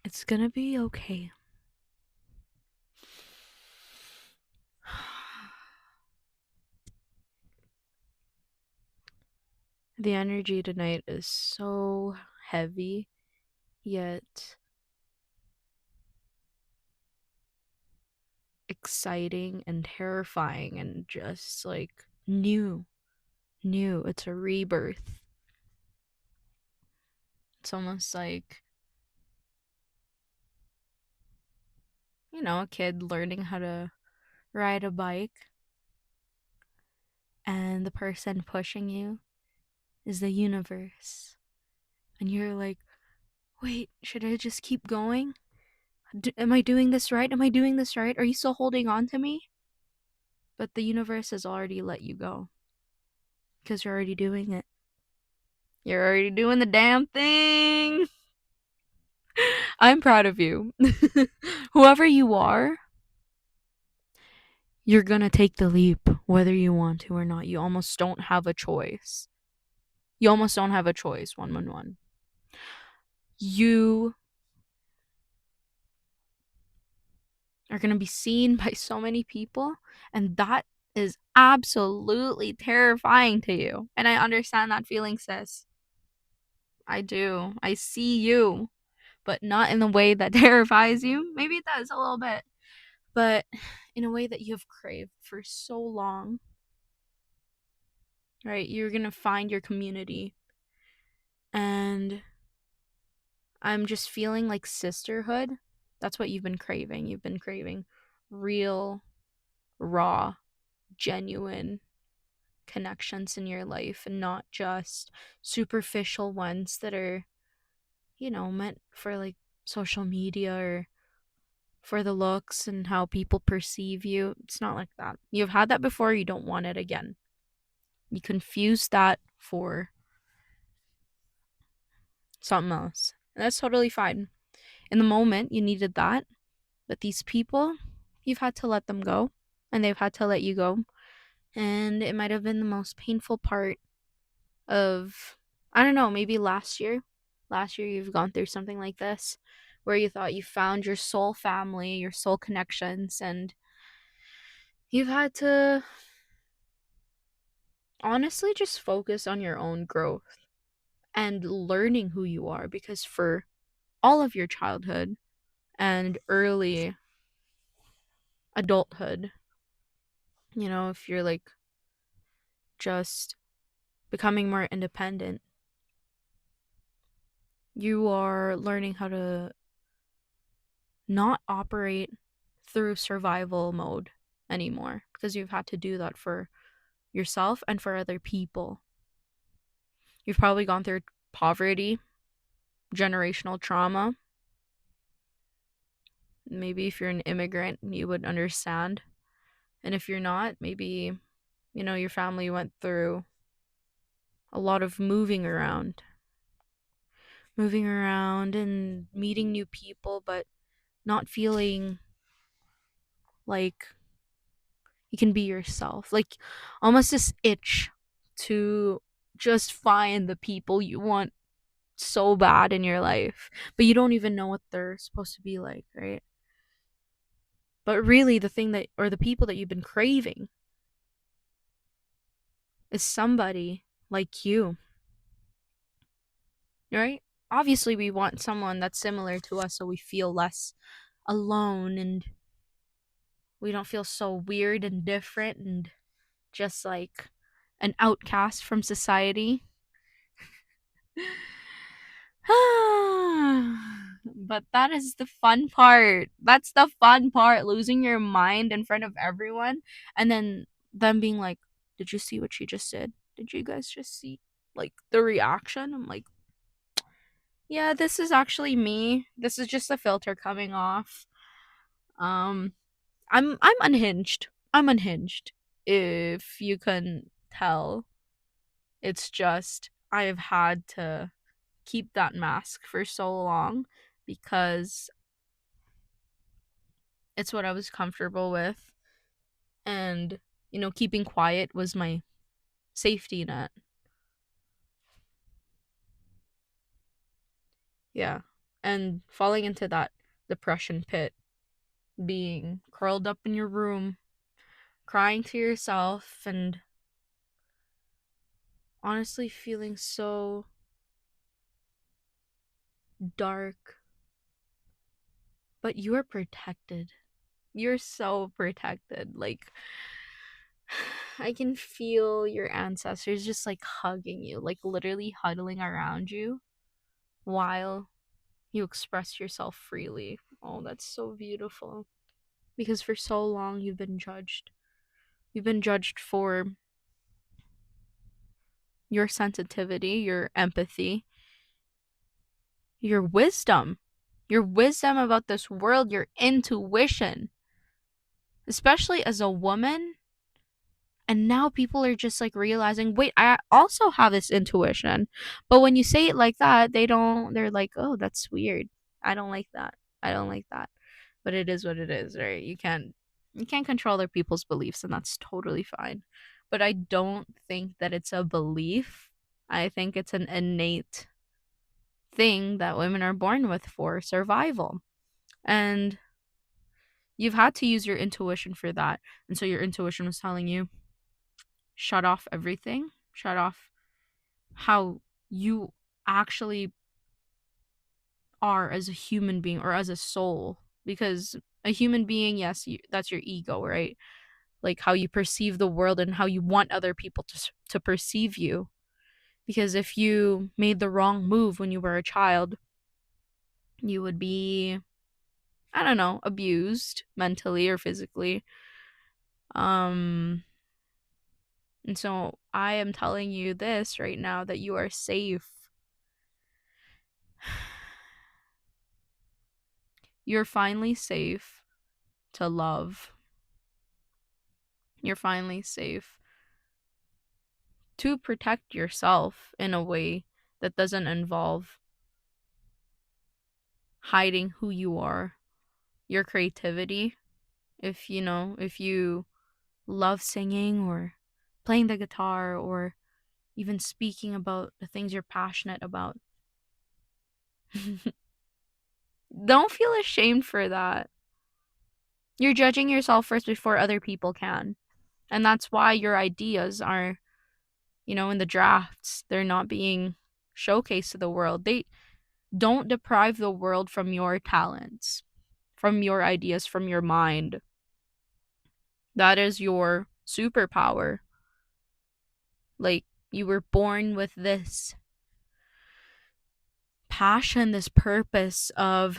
It's gonna be okay. The energy tonight is so heavy, yet exciting and terrifying and just like new. New. It's a rebirth. It's almost like, a kid learning how to ride a bike, and the person pushing you is the universe. And you're like, wait, should I just keep going? Am I doing this right? Am I doing this right? Are you still holding on to me? But the universe has already let you go because you're already doing it. You're already doing the damn thing. I'm proud of you. Whoever you are, you're gonna take the leap whether you want to or not. You almost don't have a choice. You almost don't have a choice. 111. You are gonna be seen by so many people, and that is absolutely terrifying to you. And I understand that feeling, sis. I do. I see you, but not in the way that terrifies you. Maybe it does a little bit, but in a way that you have craved for so long, right? You're gonna find your community, and I'm just feeling like sisterhood. That's what you've been craving. You've been craving real, raw, genuine connections in your life and not just superficial ones that are, meant for like social media or for the looks and how people perceive you. It's not like that. You've had that before, you don't want it again. You confuse that for something else. And that's totally fine. In the moment, you needed that, but these people, you've had to let them go, and they've had to let you go. And it might have been the most painful part of, I don't know, maybe last year. Last year, you've gone through something like this where you thought you found your soul family, your soul connections, and you've had to honestly just focus on your own growth and learning who you are, because for all of your childhood and early adulthood, if you're like just becoming more independent, you are learning how to not operate through survival mode anymore, because you've had to do that for yourself and for other people. You've probably gone through poverty, generational trauma. Maybe if you're an immigrant, you would understand. And if you're not, maybe, your family went through a lot of moving around and meeting new people, but not feeling like you can be yourself. Like almost this itch to just find the people you want so bad in your life, but you don't even know what they're supposed to be like, right? But really, the thing that, or the people that you've been craving is somebody like you, right? Obviously, we want someone that's similar to us so we feel less alone and we don't feel so weird and different and just like an outcast from society. But that is the fun part. That's the fun part, losing your mind in front of everyone and then them being like, "Did you see what she just did? Did you guys just see like the reaction?" I'm like, "Yeah, this is actually me. This is just a filter coming off." Um I'm unhinged. I'm unhinged. If you can tell, it's just I have had to keep that mask for so long because it's what I was comfortable with. And, keeping quiet was my safety net. Yeah. and falling into that depression pit, being curled up in your room, crying to yourself, and honestly feeling so dark. But you're protected. You're so protected. Like, I can feel your ancestors just like hugging you, like literally huddling around you while you express yourself freely. Oh, that's so beautiful. Because for so long you've been judged. You've been judged for your sensitivity, your empathy, your wisdom about this world, your intuition, especially as a woman. And now people are just like realizing, wait, I also have this intuition. But when you say it like that, they're like, oh, that's weird. I don't like that. I don't like that. But it is what it is, right? You can't control other people's beliefs, and that's totally fine. But I don't think that it's a belief. I think it's an innate thing that women are born with for survival. And you've had to use your intuition for that. And so your intuition was telling you, shut off everything, shut off how you actually are as a human being or as a soul. Because a human being, yes, that's your ego, right? Like how you perceive the world and how you want other people to perceive you. Because if you made the wrong move when you were a child, you would be, I don't know, abused mentally or physically. Um and so I am telling you this right now, that you are safe. You're finally safe to love. You're finally safe to protect yourself in a way that doesn't involve hiding who you are, your creativity. If you love singing or playing the guitar or even speaking about the things you're passionate about, don't feel ashamed for that. You're judging yourself first before other people can. And that's why your ideas are, in the drafts. They're not being showcased to the world. They don't deprive the world from your talents, from your ideas, from your mind. That is your superpower. Like, you were born with this passion, this purpose of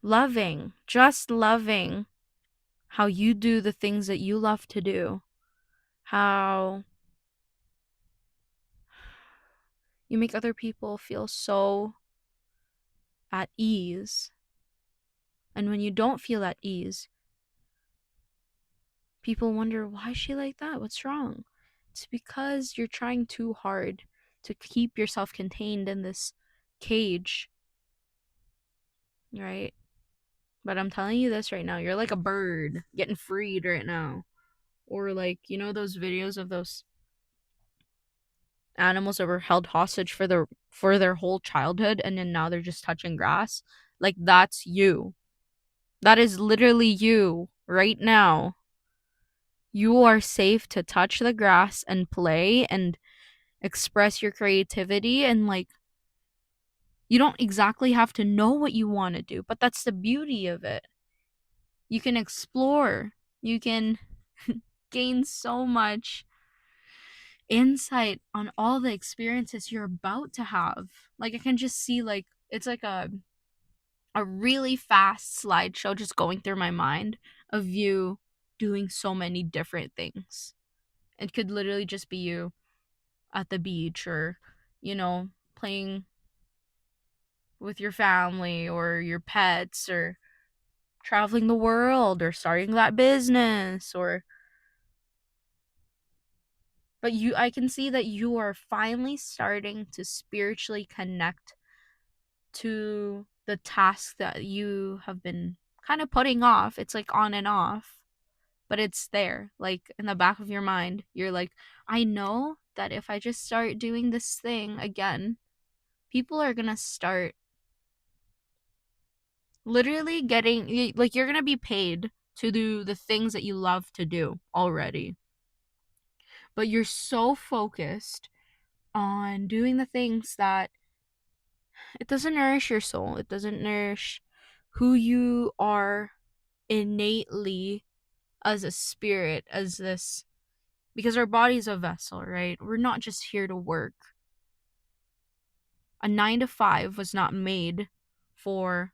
loving, just loving how you do the things that you love to do, how you make other people feel so at ease. And when you don't feel at ease, people wonder, why is she like that? What's wrong? It's because you're trying too hard to keep yourself contained in this cage, right? But I'm telling you this right now, you're like a bird getting freed right now. Or like, those videos of those animals that were held hostage for their whole childhood, and then now they're just touching grass. Like, that's you. That is literally you right now. You are safe to touch the grass and play and express your creativity, and like, you don't exactly have to know what you want to do, but that's the beauty of it. You can explore. You can gain so much insight on all the experiences you're about to have. Like, I can just see, like, it's like a really fast slideshow just going through my mind of you doing so many different things. It could literally just be you at the beach, or playing with your family or your pets, or traveling the world, or starting that business, or but I can see that you are finally starting to spiritually connect to the task that you have been kind of putting off. It's like on and off, but it's there, like in the back of your mind. You're like, I know that if I just start doing this thing again, people are gonna start Literally like you're gonna be paid to do the things that you love to do already, but you're so focused on doing the things that it doesn't nourish your soul. It doesn't nourish who you are innately as a spirit, as this, because our body's a vessel, right? We're not just here to work. A 9 to 5 was not made for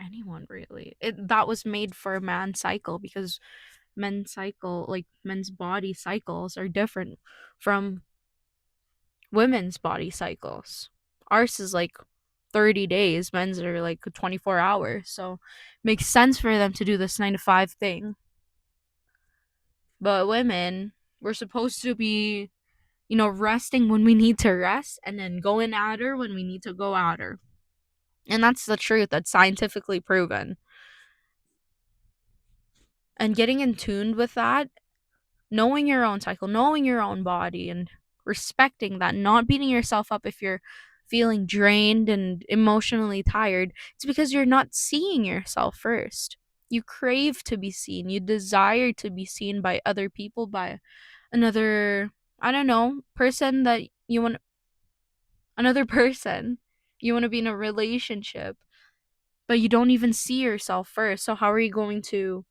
anyone really. That was made for a man's cycle, because men's body cycles are different from women's body cycles. Ours is like 30 days, men's are like 24 hours. So makes sense for them to do this 9 to 5 thing. But women, we're supposed to be, resting when we need to rest and then going at her when we need to go at her. And that's the truth. That's scientifically proven. And getting in tune with that, knowing your own cycle, knowing your own body, and respecting that, not beating yourself up if you're feeling drained and emotionally tired. It's because you're not seeing yourself first. You crave to be seen, you desire to be seen by other people, by another, I don't know, person that you want, another person. You want to be in a relationship, but you don't even see yourself first. So, how are you going to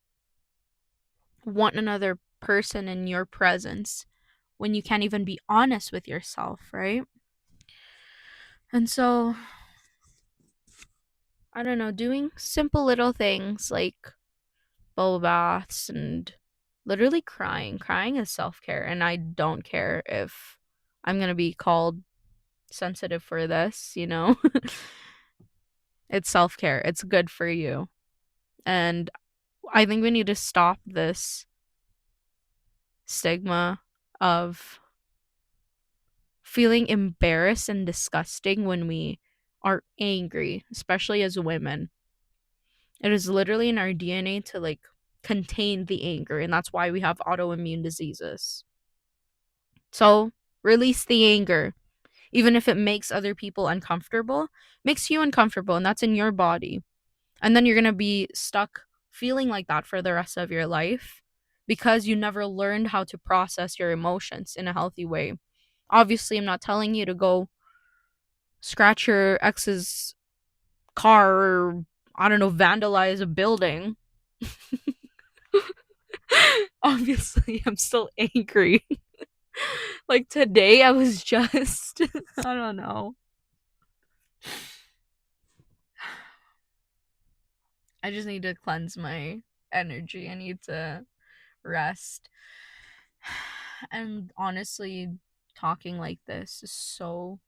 want another person in your presence when you can't even be honest with yourself, right? And so, I don't know, doing simple little things like bubble baths and literally crying. Crying is self care, and I don't care if I'm going to be called sensitive for this, It's self care, it's good for you. And I think we need to stop this stigma of feeling embarrassed and disgusting when we are angry, especially as women. It is literally in our DNA to like contain the anger, and that's why we have autoimmune diseases. So, release the anger. Even if it makes other people uncomfortable, makes you uncomfortable, and that's in your body. And then you're going to be stuck feeling like that for the rest of your life because you never learned how to process your emotions in a healthy way. Obviously, I'm not telling you to go scratch your ex's car or, I don't know, vandalize a building. Obviously, I'm still angry. Like today, I was just, I don't know. I just need to cleanse my energy. I need to rest. And honestly, talking like this is so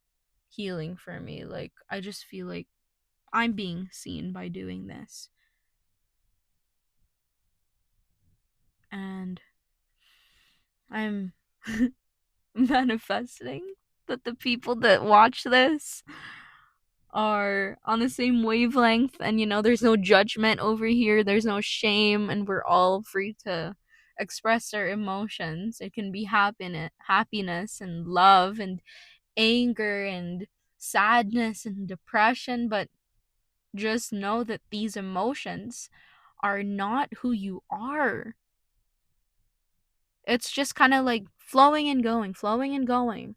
healing for me. Like, I just feel like I'm being seen by doing this. And I'm manifesting that the people that watch this are on the same wavelength, and there's no judgment over here, there's no shame, and we're all free to express our emotions. It can be happiness and love and anger and sadness and depression, but just know that these emotions are not who you are. It's just kind of like flowing and going, flowing and going.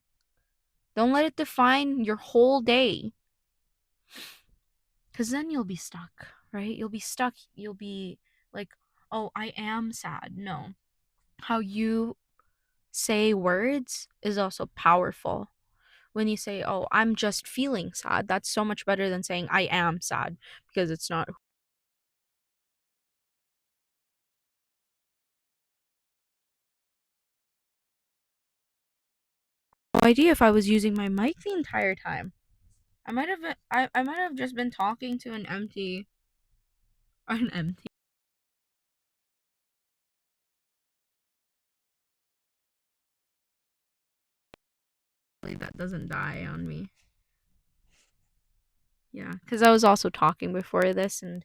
Don't let it define your whole day. Because then you'll be stuck, right? You'll be stuck. You'll be like, oh, I am sad. No. How you say words is also powerful. When you say, oh, I'm just feeling sad, that's so much better than saying, I am sad, because it's not. No idea if I was using my mic the entire time. I might have just been talking to an empty. That doesn't die on me. Yeah, because I was also talking before this, and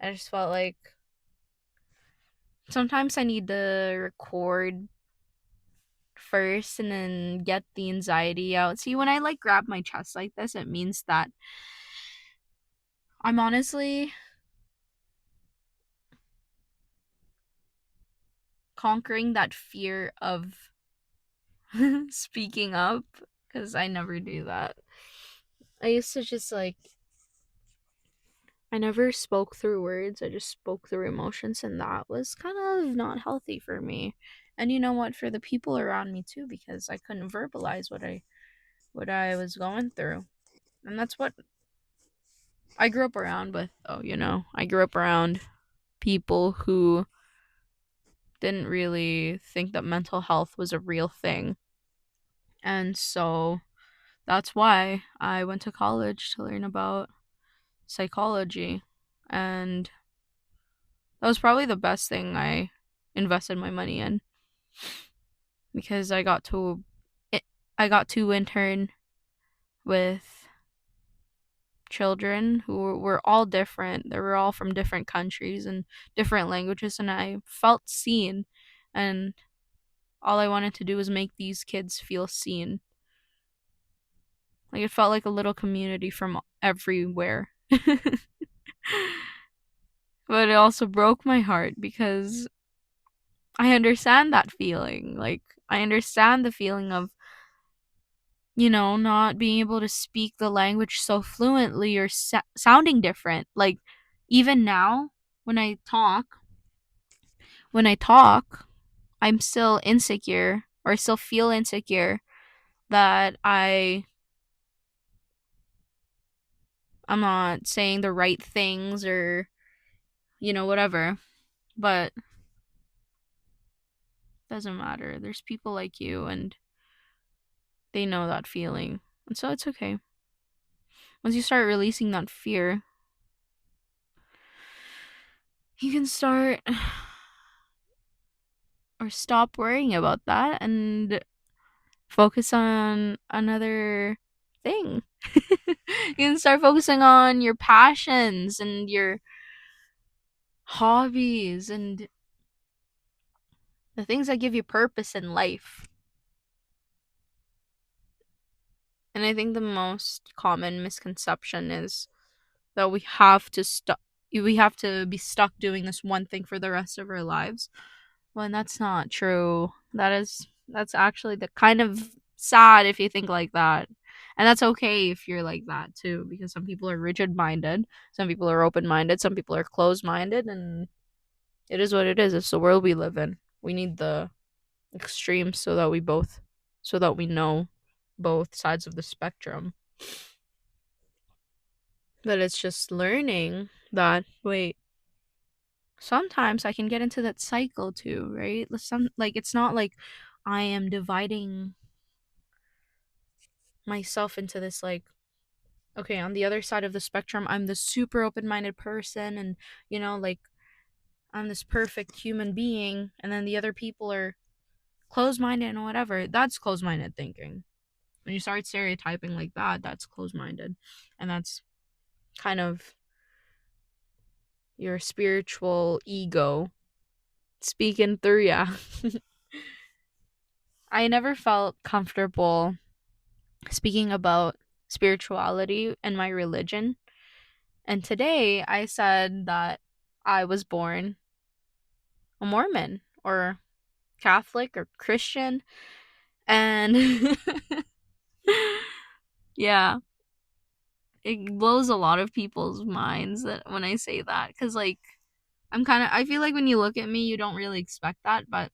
I just felt like sometimes I need to record first and then get the anxiety out. See, when I like grab my chest like this, it means that I'm honestly conquering that fear of speaking up because I never do that. I used to just like, I never spoke through words, I just spoke through emotions, and that was kind of not healthy for me. And you know what, for the people around me too, because I couldn't verbalize what I was going through. And that's what I grew up around with, though, I grew up around people who didn't really think that mental health was a real thing. And so that's why I went to college to learn about psychology. And that was probably the best thing I invested my money in because I got to intern with children who were all different. They were all from different countries and different languages, and I felt seen. And all I wanted to do was make these kids feel seen. Like it felt like a little community from everywhere. But it also broke my heart because I understand that feeling. Like, I understand the feeling of, not being able to speak the language so fluently or sounding different. Like, even now, when I talk, when I talk, I'm still insecure or still feel insecure that I'm not saying the right things or, whatever. But doesn't matter. There's people like you and they know that feeling. And so it's okay. Once you start releasing that fear, you can start or stop worrying about that and focus on another thing. You can start focusing on your passions and your hobbies and the things that give you purpose in life. And I think the most common misconception is that we have to be stuck doing this one thing for the rest of our lives. When that's not true. That's actually the kind of sad if you think like that. And that's okay if you're like that too, because some people are rigid minded, some people are open minded, some people are closed minded, and it is what it is. It's the world we live in. We need the extremes so that we know both sides of the spectrum. But it's just learning that, wait, sometimes I can get into that cycle too, right? Like it's not like I am dividing myself into this like, okay, on the other side of the spectrum I'm the super open-minded person, and like I'm this perfect human being, and then the other people are closed-minded and whatever. That's closed-minded thinking. When you start stereotyping like that, that's closed-minded, and that's kind of your spiritual ego speaking through ya. I never felt comfortable speaking about spirituality and my religion. And today I said that I was born a Mormon or Catholic or Christian. And yeah, it blows a lot of people's minds that when I say that, cuz like I feel like when you look at me you don't really expect that, but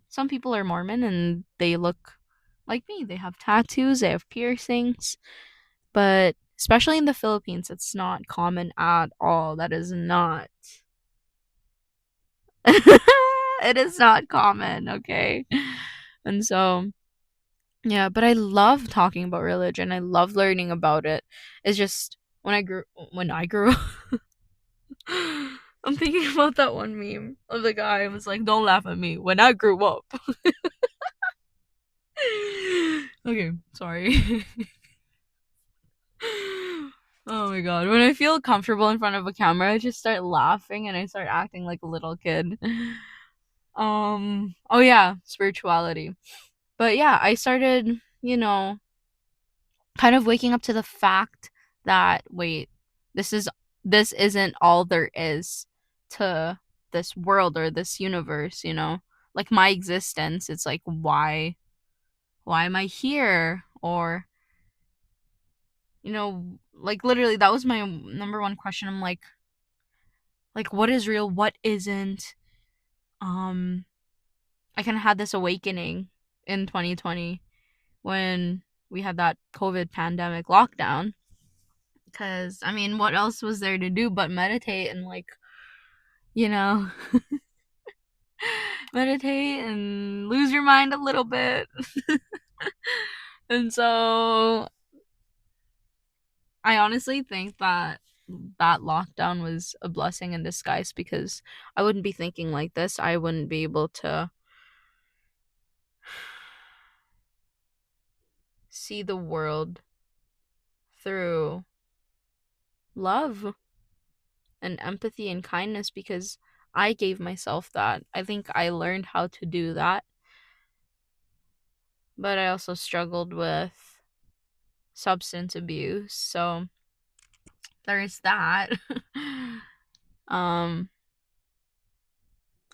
some people are Mormon and they look like me. They have tattoos, they have piercings, but especially in the Philippines, it's not common at all. That is not. It is not common, okay? And so, yeah, but I love talking about religion. I love learning about it. It's just when I grew up, I'm thinking about that one meme of the guy who was like, "Don't laugh at me when I grew up." Okay, sorry. Oh my god. When I feel comfortable in front of a camera, I just start laughing and I start acting like a little kid. Oh yeah, spirituality. But yeah, I started, kind of waking up to the fact that wait, this is this isn't all there is to this world or this universe, Like my existence, it's like why am I here? Or, like literally that was my number one question. I'm like what is real, what isn't? Um I kind of had this awakening in 2020 when we had that COVID pandemic lockdown. Because, I mean, what else was there to do but meditate and, like, you know, meditate and lose your mind a little bit. And so I honestly think that that lockdown was a blessing in disguise because I wouldn't be thinking like this. I wouldn't be able to see the world through love and empathy and kindness because I gave myself that. I think I learned how to do that, but I also struggled with substance abuse. So there's that. um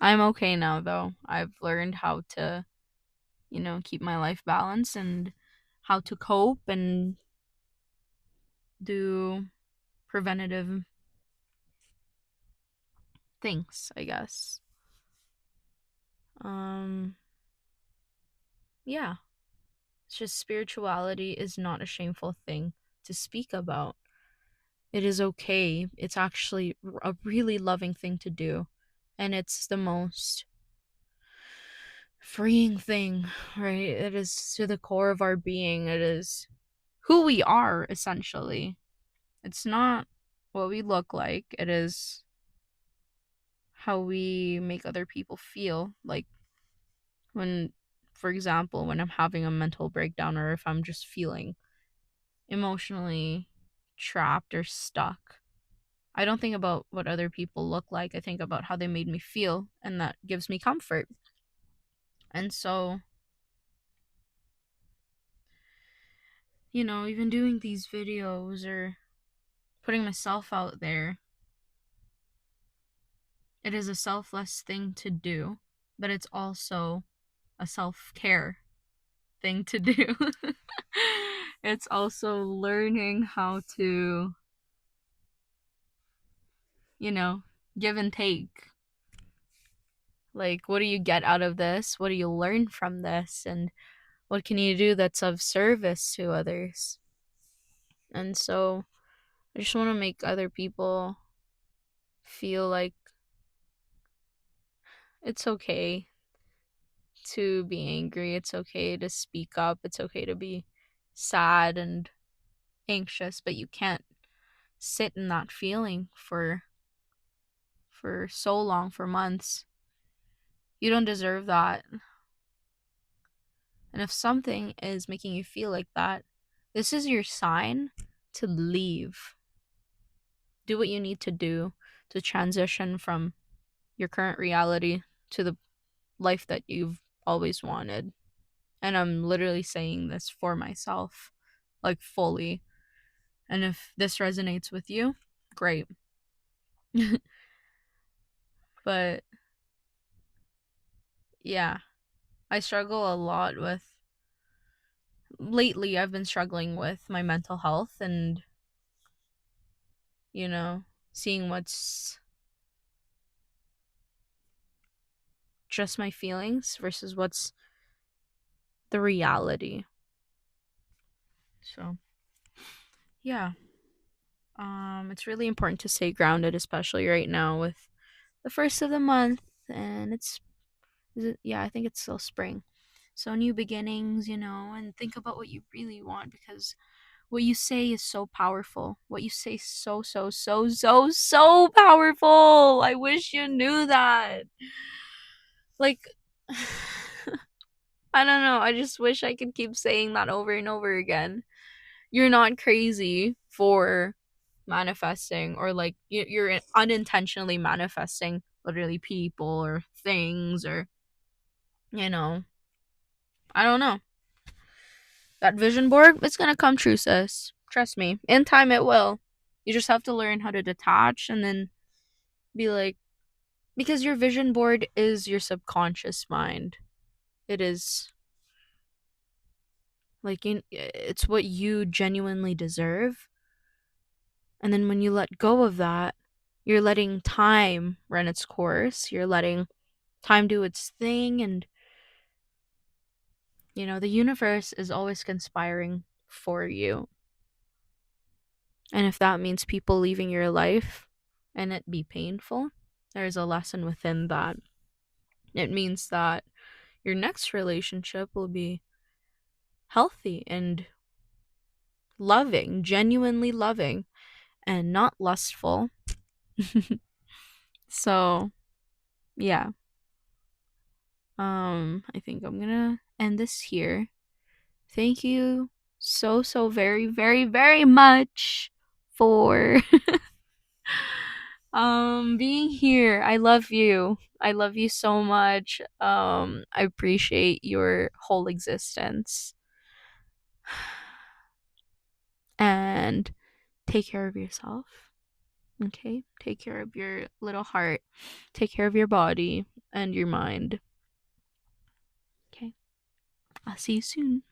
I'm okay now though. I've learned how to, keep my life balanced and how to cope and do preventative things, I guess. Um yeah. It's just spirituality is not a shameful thing to speak about. It is okay. It's actually a really loving thing to do. And it's the most freeing thing, right? It is to the core of our being. It is who we are, essentially. It's not what we look like, it is how we make other people feel. Like, when, for example, when I'm having a mental breakdown or if I'm just feeling emotionally trapped or stuck, I don't think about what other people look like. I think about how they made me feel, and that gives me comfort. And so, even doing these videos or putting myself out there, it is a selfless thing to do, but it's also a self care thing to do. It's also learning how to, you know, give and take. Like, what do you get out of this? What do you learn from this? And what can you do that's of service to others? And so I just want to make other people feel like it's okay to be angry. It's okay to speak up. It's okay to be sad and anxious, but you can't sit in that feeling for so long, for months. You don't deserve that. And if something is making you feel like that, this is your sign to leave. Do what you need to do to transition from your current reality to the life that you've always wanted. And I'm literally saying this for myself, like fully. And if this resonates with you, great. But yeah, I struggle a lot with lately I've been struggling with my mental health and, you know, seeing what's just my feelings versus what's the reality. So, yeah. It's really important to stay grounded, especially right now with the first of the month, and yeah, I think it's still spring. So new beginnings, and think about what you really want because what you say is so powerful. What you say is so, so, so, so, so powerful. I wish you knew that. Like, I don't know. I just wish I could keep saying that over and over again. You're not crazy for manifesting, or like you're unintentionally manifesting literally people or things or, you know, I don't know. That vision board, it's gonna come true, sis. Trust me. In time, it will. You just have to learn how to detach and then be like, because your vision board is your subconscious mind. It is like it's what you genuinely deserve. And then when you let go of that, you're letting time run its course. You're letting time do its thing. And, the universe is always conspiring for you. And if that means people leaving your life and it be painful, there's a lesson within that. It means that your next relationship will be healthy and loving, genuinely loving, and not lustful. So, yeah. I think I'm gonna end this here. Thank you so, so very, very, very much for being here. I love you. I love you so much. I appreciate your whole existence. And take care of yourself. Okay? Take care of your little heart. Take care of your body and your mind. Okay? I'll see you soon.